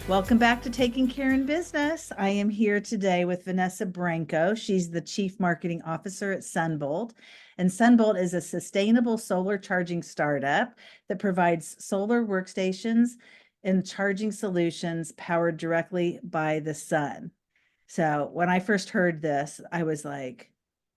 Welcome back to Taking Care in Business. I am here today with Vanessa Branco. She's the Chief Marketing Officer at Sunbolt. And Sunbolt is a sustainable solar charging startup that provides solar workstations and charging solutions powered directly by the sun. So when I first heard this, I was like,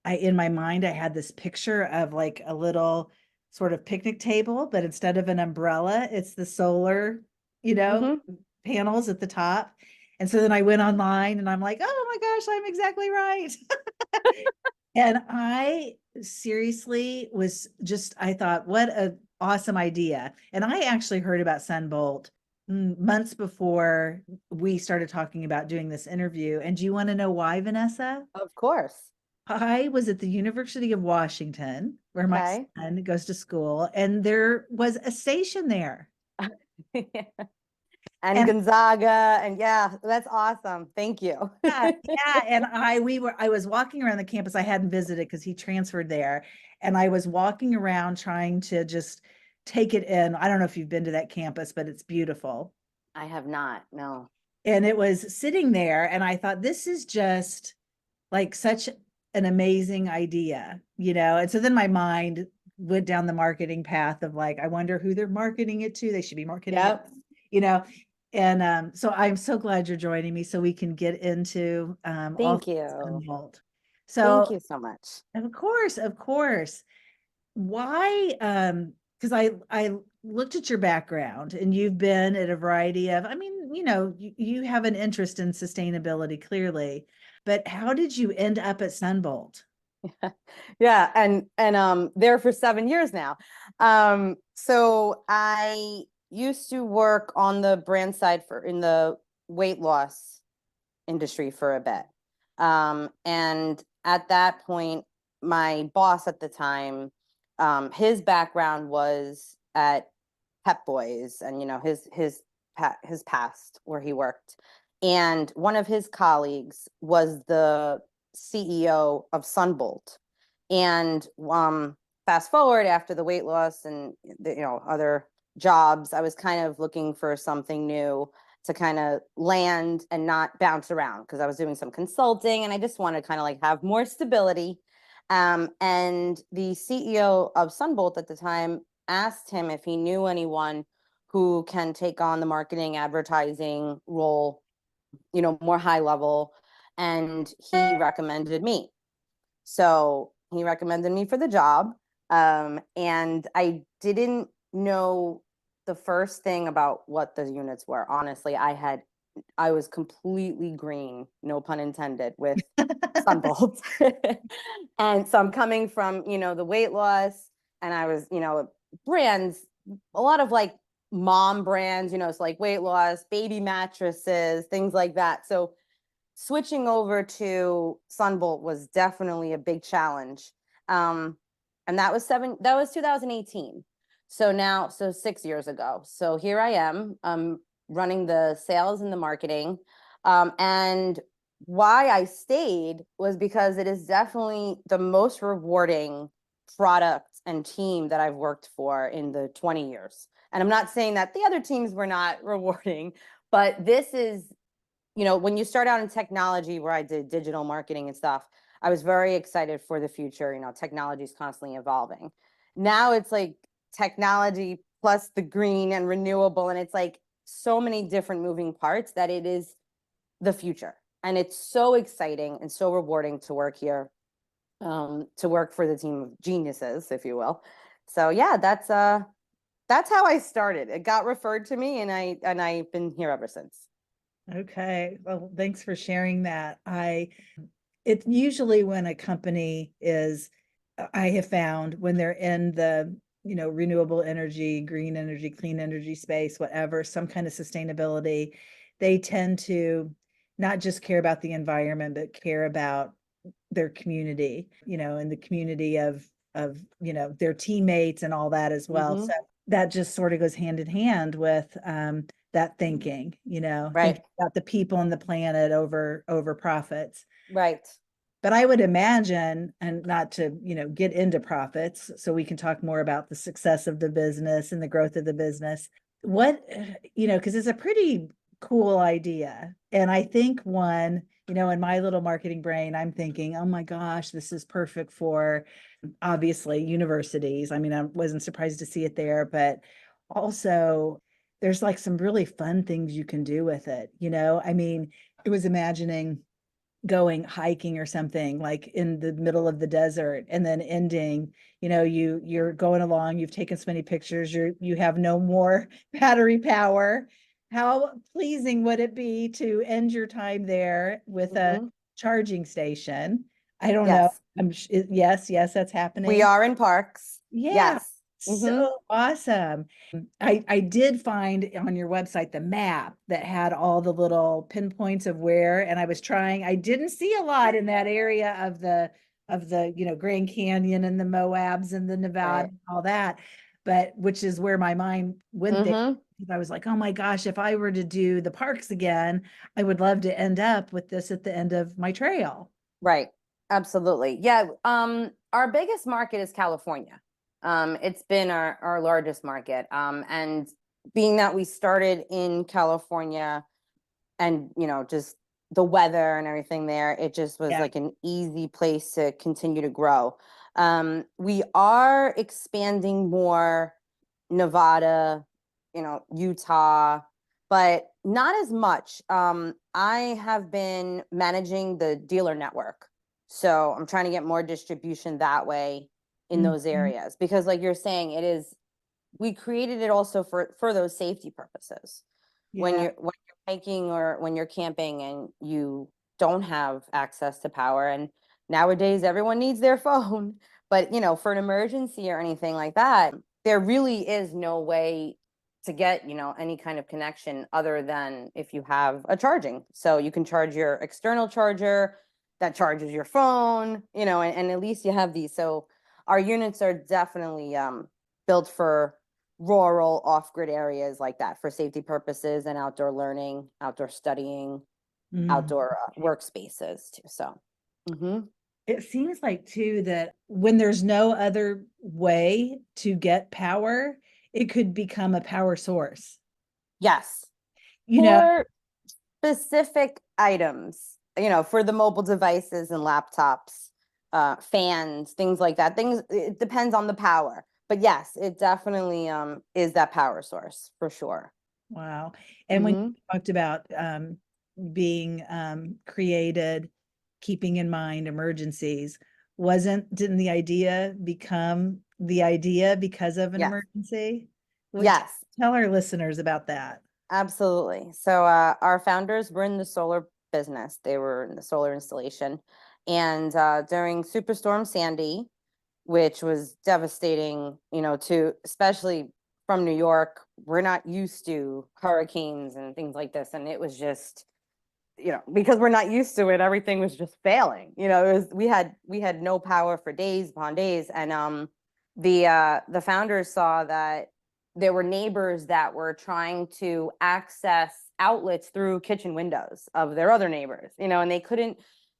in my mind, I had this picture of like a little sort of picnic table, but instead of an umbrella, it's the solar, you know, hmm panels at the top. And so then I went online and I'm like, oh my gosh, I'm exactly right. And I seriously was just, I thought, what a awesome idea. And I actually heard about Sunbolt months before we started talking about doing this interview. And do you want to know why, Vanessa? Of course. I was at the University of Washington, where my Okay. son goes to school, and there was a station there. And And Gonzaga, and yeah, that's awesome. Thank you. yeah, yeah. And I was walking around the campus. I hadn't visited because he transferred there. And I was walking around trying to just take it in. I don't know if you've been to that campus, but it's beautiful. I have not, no. And it was sitting there, and I thought, this is just like such an amazing idea, you know? And so then my mind went down the marketing path of like, I wonder who they're marketing it to. They should be marketing it, Yep. you know? And so I'm so glad you're joining me so we can get into all Thank things you. involved. Thank So you so much. of course. Why? Because I looked at your background and you've been at a variety of, I mean, you have an interest in sustainability clearly, but how did you end up at Sunbolt? Yeah, and there for 7 years now. So I used to work on the brand side for in the weight loss industry for a bit. And at that point, my boss at the time, his background was at Pep Boys, and his past where he worked, and one of his colleagues was the CEO of Sunbolt, and fast forward after the weight loss and other jobs, I was kind of looking for something new to kind of land and not bounce around because I was doing some consulting and I just wanted to kind of like have more stability. And the CEO of Sunbolt at the time asked him if he knew anyone who can take on the marketing advertising role, more high level. And he recommended me. So he recommended me for the job. And I didn't know the first thing about what the units were. Honestly, I was completely green, no pun intended, with Sunbolt. And so I'm coming from, the weight loss, and I was, brands, a lot of like mom brands, it's like weight loss, baby mattresses, things like that. So switching over to Sunbolt was definitely a big challenge. And that was 2018. So 6 years ago. So here I am, running the sales and the marketing. And why I stayed was because it is definitely the most rewarding product and team that I've worked for in the 20 years. And I'm not saying that the other teams were not rewarding, but this is, when you start out in technology, where I did digital marketing and stuff, I was very excited for the future. Technology is constantly evolving. Now it's like technology plus the green and renewable, and it's like so many different moving parts that it is the future. And it's so exciting and so rewarding to work here, to work for the team of geniuses, if you will. So yeah, that's how I started. It got referred to me, and I've been here ever since. Okay. Well, thanks for sharing that. It usually when a company is, I have found when they're in the, renewable energy, green energy, clean energy space, whatever, some kind of sustainability, they tend to not just care about the environment, but care about their community, and the community of, their teammates and all that as well. So Mm-hmm. that just sort of goes hand in hand with that thinking, Right. thinking about the people and the planet over profits. Right. But I would imagine, and not to, get into profits, so we can talk more about the success of the business and the growth of the business. What, because it's a pretty cool idea. And I think one, in my little marketing brain, I'm thinking, oh my gosh, this is perfect for obviously universities. I mean, I wasn't surprised to see it there, but also there's like some really fun things you can do with it. I mean, it was imagining going hiking or something like in the middle of the desert and then ending, you're going along, you've taken so many pictures, you have no more battery power. How pleasing would it be to end your time there with a Mhm. charging station? I don't know. Yes, Yes, that's we happening. are in parks. Yeah, Yes. Hmm. so awesome. I did find on your website the map that had all the little pinpoints of where, and I didn't see a lot in that area of the Grand Canyon and the Moabs and the Nevada Right. and all that, but which is where my mind went there. Hmm. Because I was like, oh my gosh, if I were to do the parks again, I would love to end up with this at the end of my trail. Right. Absolutely. Yeah. Our biggest market is California. It's been our largest market. And being that we started in California and, just the weather and everything there, it just was Yeah. like an easy place to continue to grow. We are expanding more Nevada, Utah, but not as much. I have been managing the dealer network. So I'm trying to get more distribution that way in those Mhm. areas because like you're saying, we created it also for those safety purposes. Yeah. When you're hiking or when you're camping and you don't have access to power, and nowadays everyone needs their phone, but for an emergency or anything like that, there really is no way to get, any kind of connection other than if you have a charging. So you can charge your external charger that charges your phone, and at least you have these. So our units are definitely built for rural off-grid areas like that for safety purposes and outdoor learning, outdoor studying, Mhm. outdoor workspaces too. So, It seems like too that when there's no other way to get power, it could become a power source. yes, You know, for specific items, for the mobile devices and laptops, fans, things like that. Things, it depends on the power. But yes, it definitely is that power source for sure. wow. And when Mm-hmm. you talked about being created, keeping in mind emergencies, didn't the idea become the idea because of an Yes. emergency? Would Yes. tell our listeners about that. Absolutely. So our founders were in the solar business. They were in the solar installation. And during Superstorm Sandy, which was devastating, to especially from New York, we're not used to hurricanes and things like this. And it was just, because we're not used to it, everything was just failing. We had no power for days upon days. And the founders saw that there were neighbors that were trying to access outlets through kitchen windows of their other neighbors, and they couldn't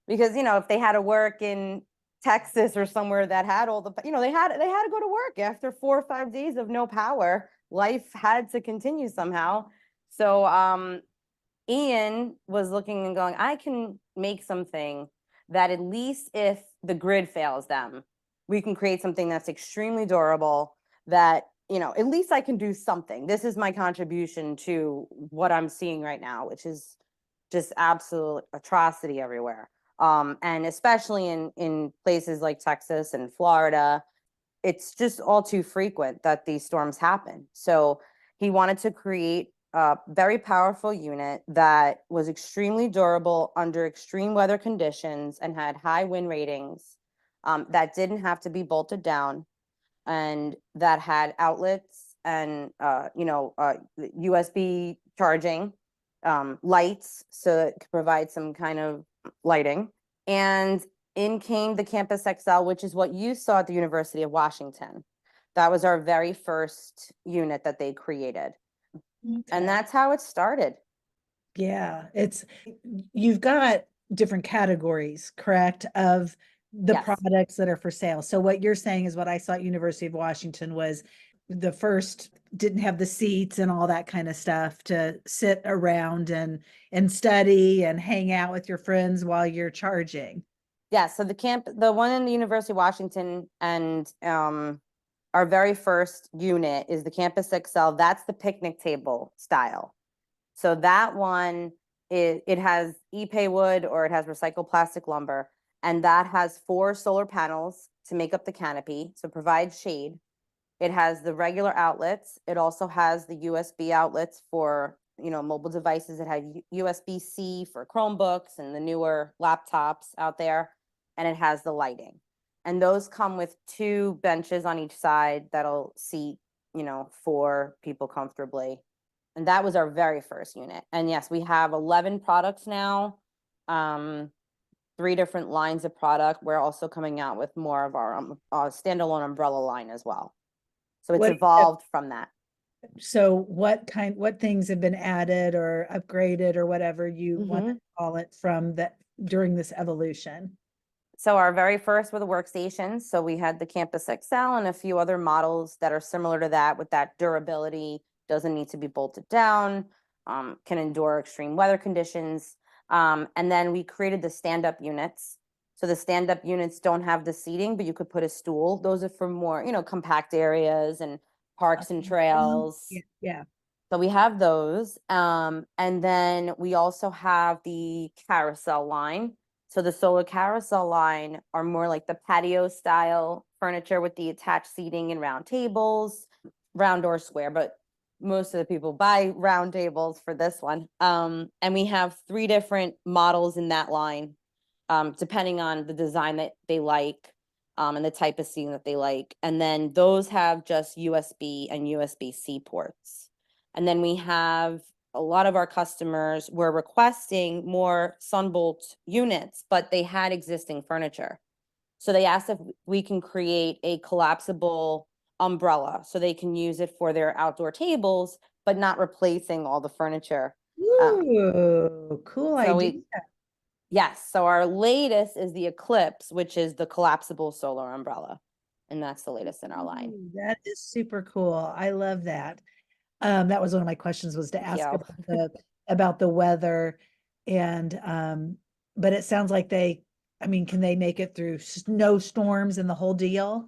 because if they had to work in Texas or somewhere that had all the, they had to go to work after 4 or 5 days of no power. Life had to continue somehow. So Ian was looking and going, I can make something that at least if the grid fails them, we can create something that's extremely durable that, at least I can do something. This is my contribution to what I'm seeing right now, which is just absolute atrocity everywhere. And especially in places like Texas and Florida, it's just all too frequent that these storms happen. So he wanted to create a very powerful unit that was extremely durable under extreme weather conditions and had high wind ratings, that didn't have to be bolted down and that had outlets and USB charging, lights so it could provide some kind of lighting. And in came the Campus XL, which is what you saw at the University of Washington. That was our very first unit that they created. And Okay. that's how it started. Yeah, you've got different categories, correct, of the Yes. products that are for sale. So what you're saying is what I saw at University of Washington was the first didn't have the seats and all that kind of stuff to sit around and study and hang out with your friends while you're charging. Yeah, so the one in the University of Washington and our very first unit is the Campus XL. That's the picnic table style. So that one, it has epay wood or it has recycled plastic lumber, and that has 4 solar panels to make up the canopy, so provide shade. It has the regular outlets. It also has the USB outlets for, mobile devices. It had USB-C for Chromebooks and the newer laptops out there, and it has the lighting. And those come with 2 benches on each side that'll seat, 4 people comfortably. And that was our very first unit. And yes, we have 11 products now, 3 different lines of product. We're also coming out with more of our standalone umbrella line as well. So it's What evolved from that. so what things have been added or upgraded or whatever you want to call it from that during this evolution? So our very first were the workstations. So we had the Campus XL and a few other models that are similar to that with that durability, doesn't need to be bolted down, can endure extreme weather conditions. And then we created the stand-up units. So the stand-up units don't have the seating, but you could put a stool. Those are for more, compact areas and parks and trails. Yeah. So we have those. And then we also have the carousel line. So the solar carousel line are more like the patio style furniture with the attached seating and round tables, round or square, but most of the people buy round tables for this one. And we have 3 different models in that line, depending on the design that they like, and the type of seating that they like. And then those have just USB and USB-C ports. And then we have a lot of our customers were requesting more Sunbolt units, but they had existing furniture. So they asked if we can create a collapsible umbrella so they can use it for their outdoor tables, but not replacing all the furniture. Ooh, cool So idea. yes, so our latest is the Eclipse, which is the collapsible solar umbrella. And that's the latest in our line. Ooh, that is super cool. I love that. That was one of my questions, was to Thank ask you. about the weather and but it sounds like can they make it through snowstorms and the whole deal?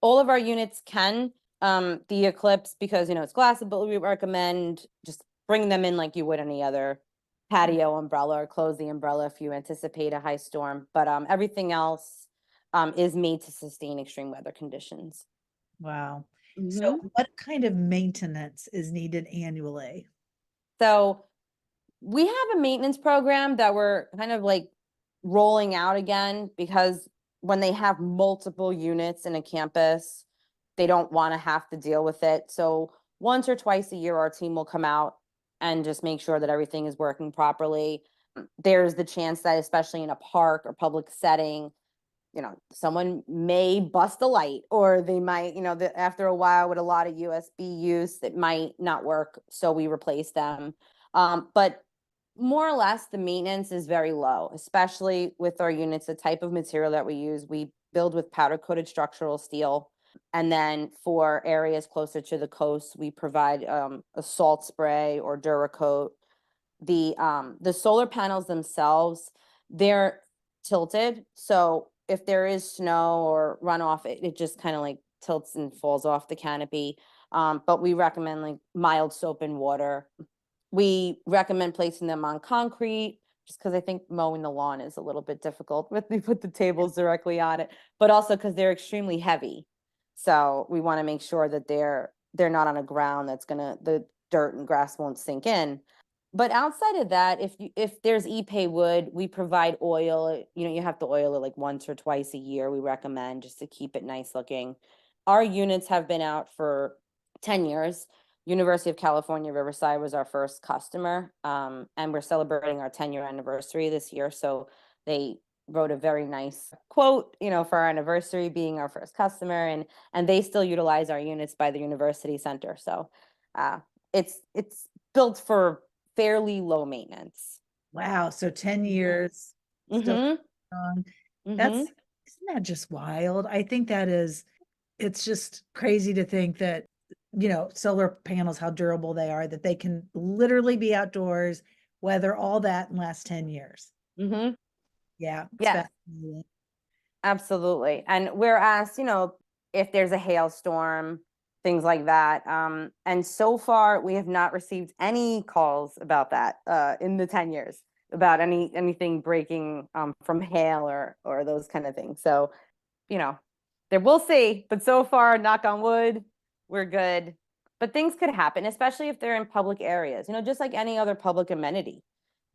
All of our units can. The Eclipse, because it's glassable, we recommend just bring them in like you would any other patio umbrella, or close the umbrella if you anticipate a high storm. But everything else is made to sustain extreme weather conditions. Wow. So what kind of maintenance is needed annually? So we have a maintenance program that we're kind of like rolling out again, because when they have multiple units in a campus, they don't want to have to deal with it. So once or twice a year, our team will come out and just make sure that everything is working properly. There's the chance that, especially in a park or public setting, someone may bust a light, or they might, after a while with a lot of USB use, it might not work. So we replace them. But more or less, the maintenance is very low, especially with our units. The type of material that we use, we build with powder coated structural steel. And then for areas closer to the coast, we provide a salt spray or Duracoat. The solar panels themselves, they're tilted. So if there is snow or runoff, it just kind of like tilts and falls off the canopy. But we recommend like mild soap and water. We recommend placing them on concrete, just because I think mowing the lawn is a little bit difficult when they put the tables directly on it, but also because they're extremely heavy. So we want to make sure that they're not on a ground that's the dirt and grass won't sink in. But outside of that, if there's epay wood, we provide oil. You have to oil it like once or twice a year. We recommend, just to keep it nice looking. Our units have been out for 10 years. University of California, Riverside was our first customer. And we're celebrating our 10-year anniversary this year. So they wrote a very nice quote, for our anniversary being our first customer, and they still utilize our units by the university center. So it's built for fairly low maintenance. Wow, so 10 years still strong. That's Isn't that just wild? I think it's just crazy to think that solar panels, how durable they are, that they can literally be outdoors, weather all that and last 10 years. Mm-hmm. Yeah, it's Yes. fascinating. Absolutely. And whereas, if there's a hailstorm, things like that. And so far we have not received any calls about that in the 10 years about anything breaking from hail or those kind of things. So, there we'll see, but so far, knock on wood, we're good. But things could happen, especially if they're in public areas, just like any other public amenity.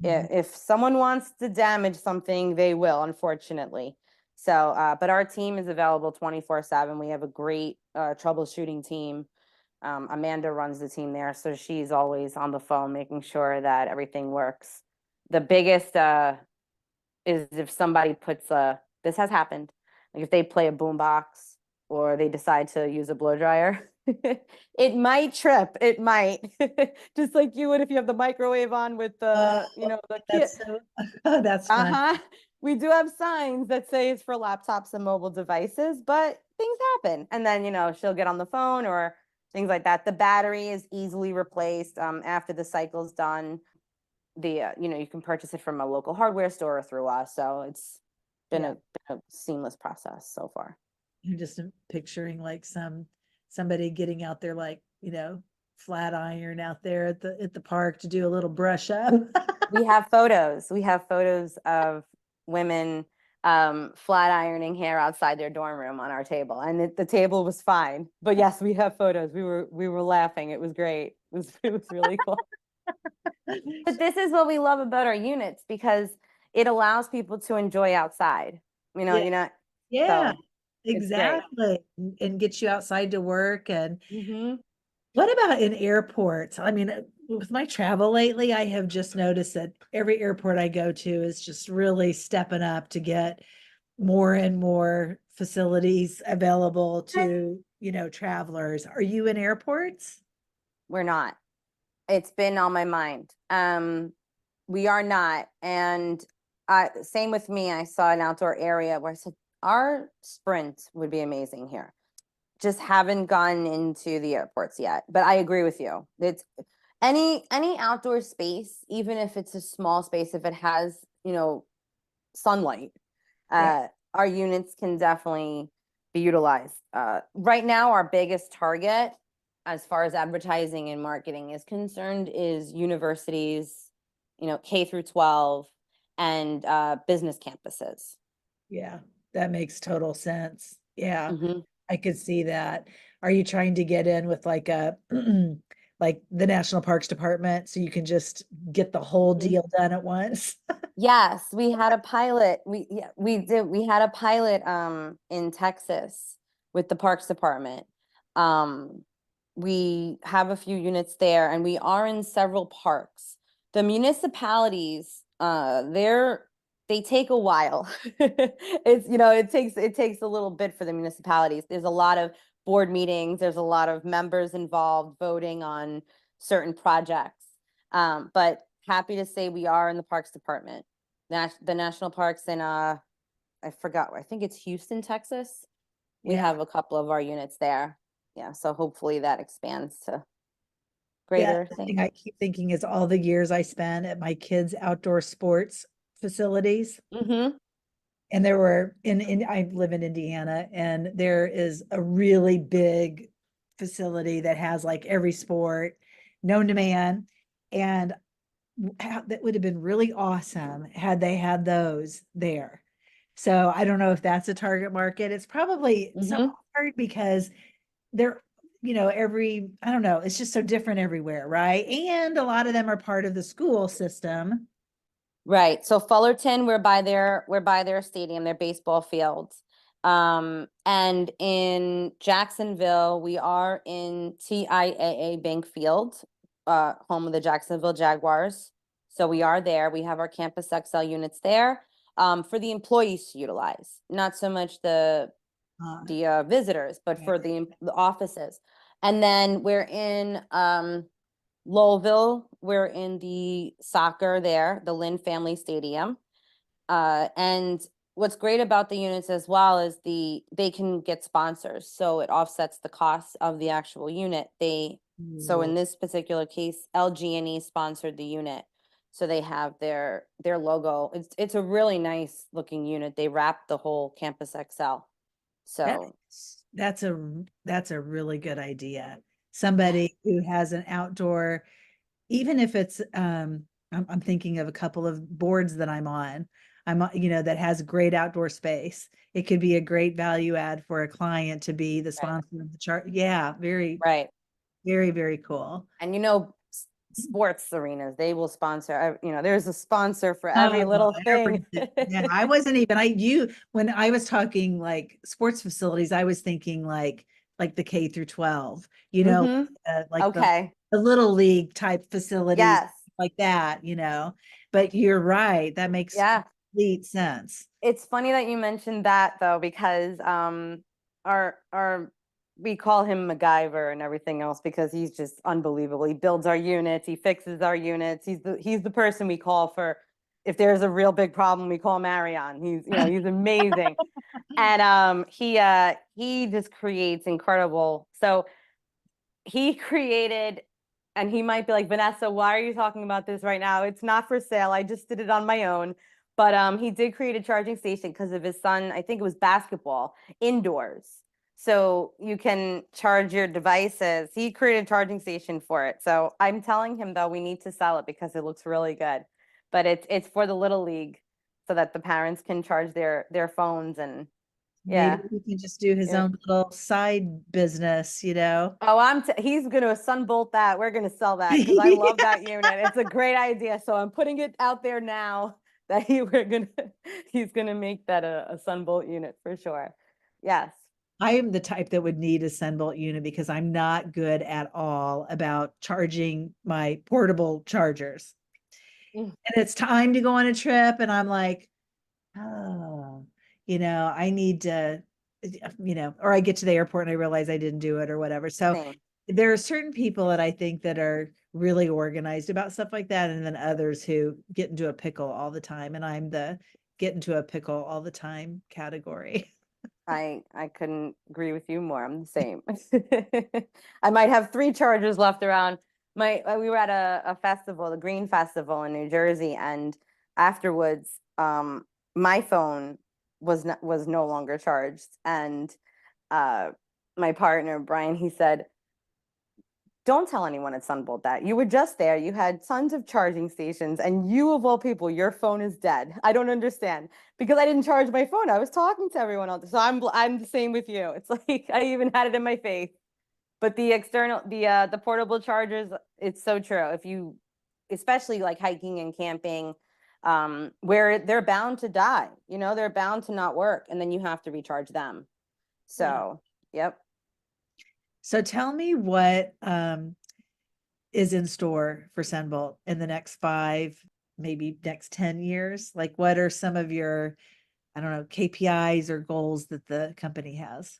Mhm. If someone wants to damage something, they will, unfortunately. So, but our team is available 24/7. We have a great troubleshooting team. Amanda runs the team there, so she's always on the phone making sure that everything works. The biggest is if somebody puts this has happened, like if they play a boombox or they decide to use a blow dryer, it might trip. It might, just like you would if you have the microwave on with Oh, the kid. that's so, that's fun. Uh-huh. We do have signs that say it's for laptops and mobile devices, but things happen. And then, she'll get on the phone or things like that. The battery is easily replaced after the cycle's done. You can purchase it from a local hardware store or through us. So it's been Yeah. a seamless process so far. I'm just picturing like somebody getting out there, like, flat iron out there at the park to do a little brush up. We have photos. We have photos of women flat ironing hair outside their dorm room on our table, and the table was fine. But yes, we have photos. We were laughing. It was great. It was really cool. But this is what we love about our units because it allows people to enjoy outside. Yeah. Yeah, So it's great. exactly. And get you outside to work. And Mm-hmm. what about in airports? I mean, with my travel lately, I have just noticed that every airport I go to is just really stepping up to get more and more facilities available to, travelers. Are you in airports? We're not. It's been on my mind. We are not. And same with me. I saw an outdoor area where I said, our sprint would be amazing here. Just haven't gone into the airports yet. But I agree with you. It's any outdoor space, even if it's a small space, if it has, sunlight, Yeah. our units can definitely be utilized. Right now, our biggest target as far as advertising and marketing is concerned is universities, K through 12 and business campuses. Yeah, that makes total sense. Yeah, Hmm. I could see that. Are you trying to get in with like a like the National Parks Department so you can just get the whole deal done at once? Yes, we had a pilot. We did. We had a pilot in Texas with the Parks Department. Um, we have a few units there, and we are in several parks. The municipalities, they take a while. It takes a little bit for the municipalities. There's a lot of board meetings. There's a lot of members involved voting on certain projects. But happy to say we are in the Parks Department. The national parks in I forgot, I think it's Houston, Texas. We Yeah. have a couple of our units there. Yeah, so hopefully that expands to Yeah, greater the things. thing I keep thinking is all the years I spent at my kids' outdoor sports facilities. Mm-hmm. And there were I live in Indiana, and there is a really big facility that has like every sport known to man. And that would have been really awesome had they had those there. So I don't know if that's a target market. It's probably so Mm-hmm. hard because they're, I don't know, it's just so different everywhere, right? And a lot of them are part of the school system. Right. So Fullerton, we're by their stadium, their baseball fields. And in Jacksonville, we are in TIAA Bank Field, home of the Jacksonville Jaguars. So we are there. We have our Campus XL units there, for the employees to utilize, not so much Uh, the visitors, but right. for the offices. And then we're in Lowville, we're in the soccer there, the Lynn Family Stadium. And what's great about the units as well is they can get sponsors, so it offsets the cost of the actual unit. So in Ooh, this particular case, LG&E sponsored the unit. So they have their logo. It's a really nice looking unit. They wrapped the whole Campus XL. So that's a really good idea. yeah, Somebody who has an outdoor, even if it's I'm thinking of a couple of boards that I'm on. That has great outdoor space. It could be a great value add for a client to be the right, sponsor of the chart. Yeah, very, right. very, very cool. And sports arenas, they will sponsor, there's a sponsor for every Oh, little thing. everything. Yeah, I wasn't even when I was talking like sports facilities, I was thinking like the K through 12, Mm-hmm. like Okay. the little league type facilities Yes. like that. But you're right, that makes Yeah. complete sense. It's funny that you mentioned that though, because our we call him MacGyver and everything else because he's just unbelievable. He builds our units, he fixes our units. He's the person we call for if there's a real big problem, we call Marion. He's amazing. And he just creates incredible. So he created, and he might be like, Vanessa, why are you talking about this right now? It's not for sale. I just did it on my own. But he did create a charging station because of his son. I think it was basketball indoors. So you can charge your devices. He created a charging station for it. So I'm telling him though, we need to sell it because it looks really good. But it's for the little league so that the parents can charge their phones and Maybe yeah. he can just do his Yeah. own little side business. Oh, he's gonna Sunbolt that. We're gonna sell that because I love that unit. It's a great idea. So I'm putting it out there now that he's gonna make that a Sunbolt unit for sure. Yes. I am the type that would need a Sunbolt unit because I'm not good at all about charging my portable chargers. Mm, And it's time to go on a trip, and I'm like, oh, I need to, or I get to the airport and I realize I didn't do it or whatever. So same. there are certain people that I think that are really organized about stuff like that, and then others who get into a pickle all the time. And I'm the get into a pickle all the time category. I couldn't agree with you more. I'm the same. I might have 3 chargers left around. We were at a festival, the Green Festival in New Jersey, and afterwards, my phone was no longer charged, and uh, my partner Brian, he said, don't tell anyone at Sunbolt that. You were just there. You had tons of charging stations, and you, of all people, your phone is dead. I don't understand because I didn't charge my phone. I was talking to everyone else. So I'm the same with you. It's like I even had it in my face. But the portable chargers, it's so true. If you, especially like hiking and camping, where they're bound to die, they're bound to not work, and then you have to recharge them. Yeah. So, yep. So tell me what is in store for Sunbolt in the next 5, maybe next 10 years? Like what are some of your, I don't know, KPIs or goals that the company has?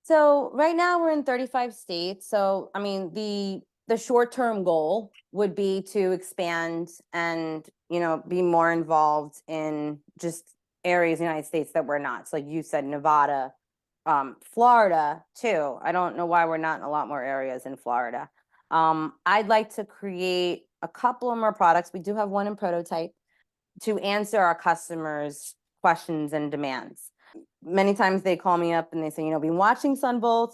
So right now we're in 35 states. So I mean the short-term goal would be to expand and be more involved in just areas in the United States that we're not. So like you said, Nevada, Florida too. I don't know why we're not in a lot more areas in Florida. I'd like to create a couple of more products. We do have one in prototype to answer our customers' questions and demands. Many times they call me up and they say, been watching Sunbolt,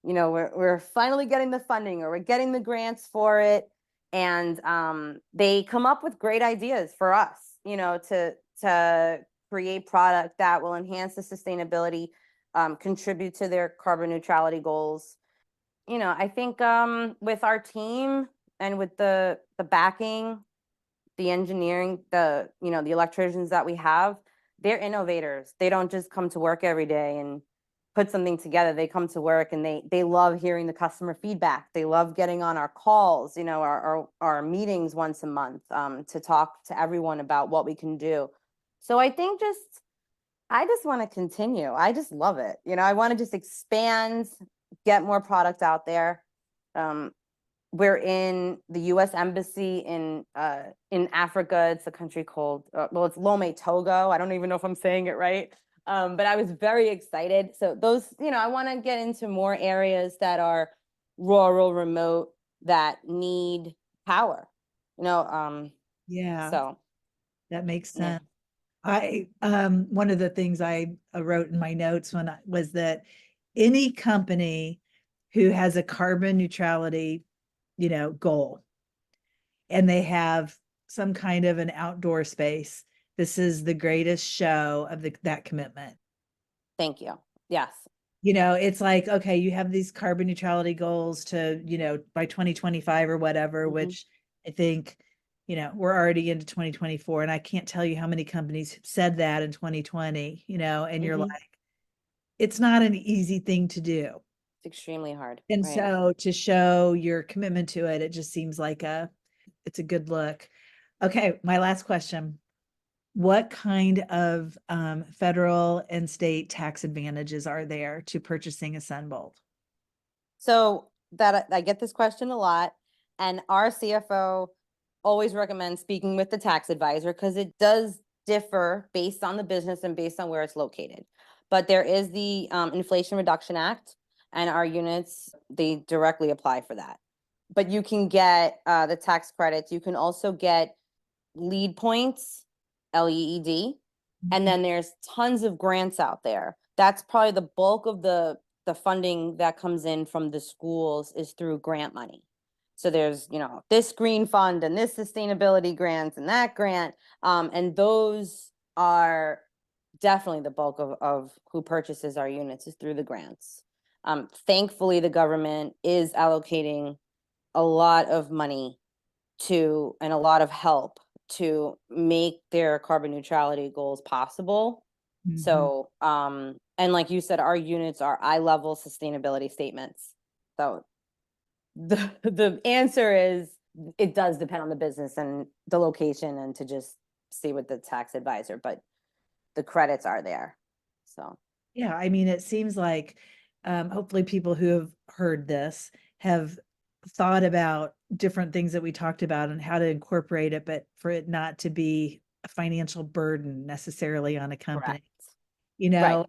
we're finally getting the funding or we're getting the grants for it. And they come up with great ideas for us, to create product that will enhance the sustainability, contribute to their carbon neutrality goals. I think with our team and with the backing, the engineering, the electricians that we have, they're innovators. They don't just come to work every day and put something together. They come to work and they love hearing the customer feedback. They love getting on our calls, our meetings once a month, to talk to everyone about what we can do. So I just want to continue. I just love it. I want to just expand, get more product out there. we're in the U.S. Embassy in Africa. It's a country called well, it's Lome, Togo. I don't even know if I'm saying it right. But I was very excited. So those, I want to get into more areas that are rural, remote, that need power. Yeah, So that makes yeah. sense. One of the things I wrote in my notes was that any company who has a carbon neutrality, goal, and they have some kind of an outdoor space, this is the greatest show of that commitment. Thank you. Yes. It's like, okay, you have these carbon neutrality goals to, by 2025 or whatever, which I think, we're already into 2024. And I can't tell you how many companies said that in 2020, and you're like, it's not an easy thing to do. It's extremely hard. And Right. so to show your commitment to it, it just seems like it's a good look. Okay, my last question. What kind of federal and state tax advantages are there to purchasing a Sunbolt? So that I get this question a lot, and our CFO always recommends speaking with the tax advisor because it does differ based on the business and based on where it's located. But there is the Inflation Reduction Act, and our units, they directly apply for that. But you can get the tax credits. You can also get lead points, LEED, and then there's tons of grants out there. That's probably the bulk of the funding that comes in from the schools is through grant money. So there's, this green fund and this sustainability grants and that grant. And those are definitely the bulk of who purchases our units is through the grants. Thankfully, the government is allocating a lot of money and a lot of help to make their carbon neutrality goals possible. Mhm. So, and like you said, our units are eye-level sustainability statements. So the answer is it does depend on the business and the location and to just see with the tax advisor, but the credits are there. So Yeah, I mean, it seems like hopefully people who have heard this have thought about different things that we talked about and how to incorporate it, but for it not to be a financial burden necessarily on a correct. company. Right.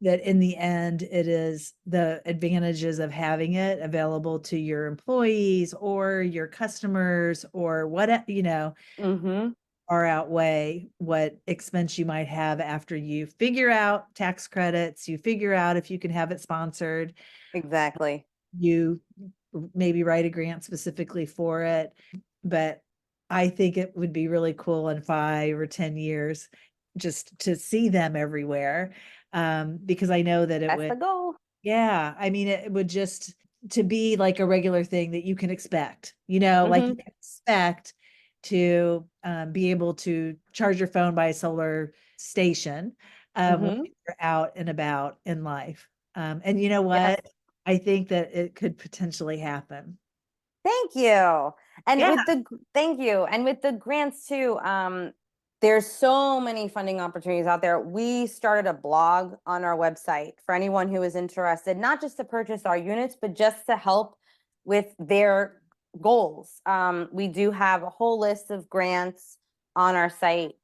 That in the end, it is the advantages of having it available to your employees or your customers or what, Mm-hmm. far outweigh what expense you might have after you figure out tax credits, you figure out if you can have it sponsored, Exactly. you maybe write a grant specifically for it. But I think it would be really cool in 5 or 10 years just to see them everywhere. Because I know that it That's would, the goal. yeah, I mean, it would just to be like a regular thing that you can expect, like you Mm-hmm. can expect to be able to charge your phone by a solar station when Mm-hmm. you're out and about in life. And you know Yes. what? I think that it could potentially happen. Thank you. And Yeah. thank you. And with the grants too, there's so many funding opportunities out there. We started a blog on our website for anyone who is interested, not just to purchase our units, but just to help with their goals. We do have a whole list of grants on our site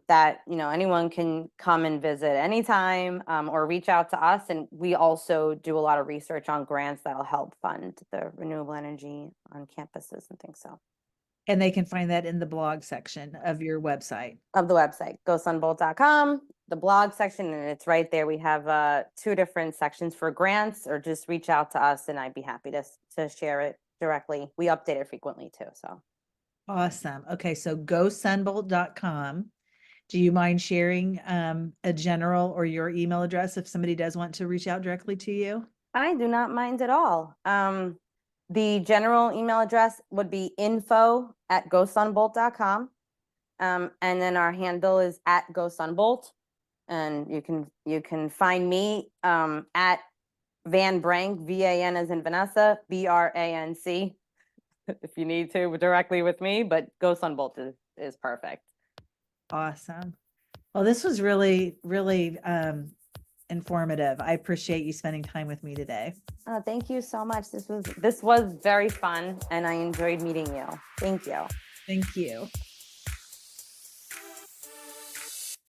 that anyone can come and visit anytime or reach out to us. And we also do a lot of research on grants that'll help fund the renewable energy on campuses and things. So And they can find that in the blog section of your website. of the website, gosunbolt.com, the blog section, and it's right there. We have 2 different sections for grants, or just reach out to us and I'd be happy to share it directly. We update it frequently too. So Awesome. Okay, so gosunbolt.com. Do you mind sharing a general or your email address if somebody does want to reach out directly to you? I do not mind at all. The general email address would be info@gosunbolt.com. And then our handle is @gosunbolt. And you can find me at Van Brank, VAN as in Vanessa, BRANC, if you need to directly with me, but Go Sunbolt is perfect. Awesome. Well, this was really, really informative. I appreciate you spending time with me today. Oh, thank you so much. This was very fun, and I enjoyed meeting you. Thank you. Thank you.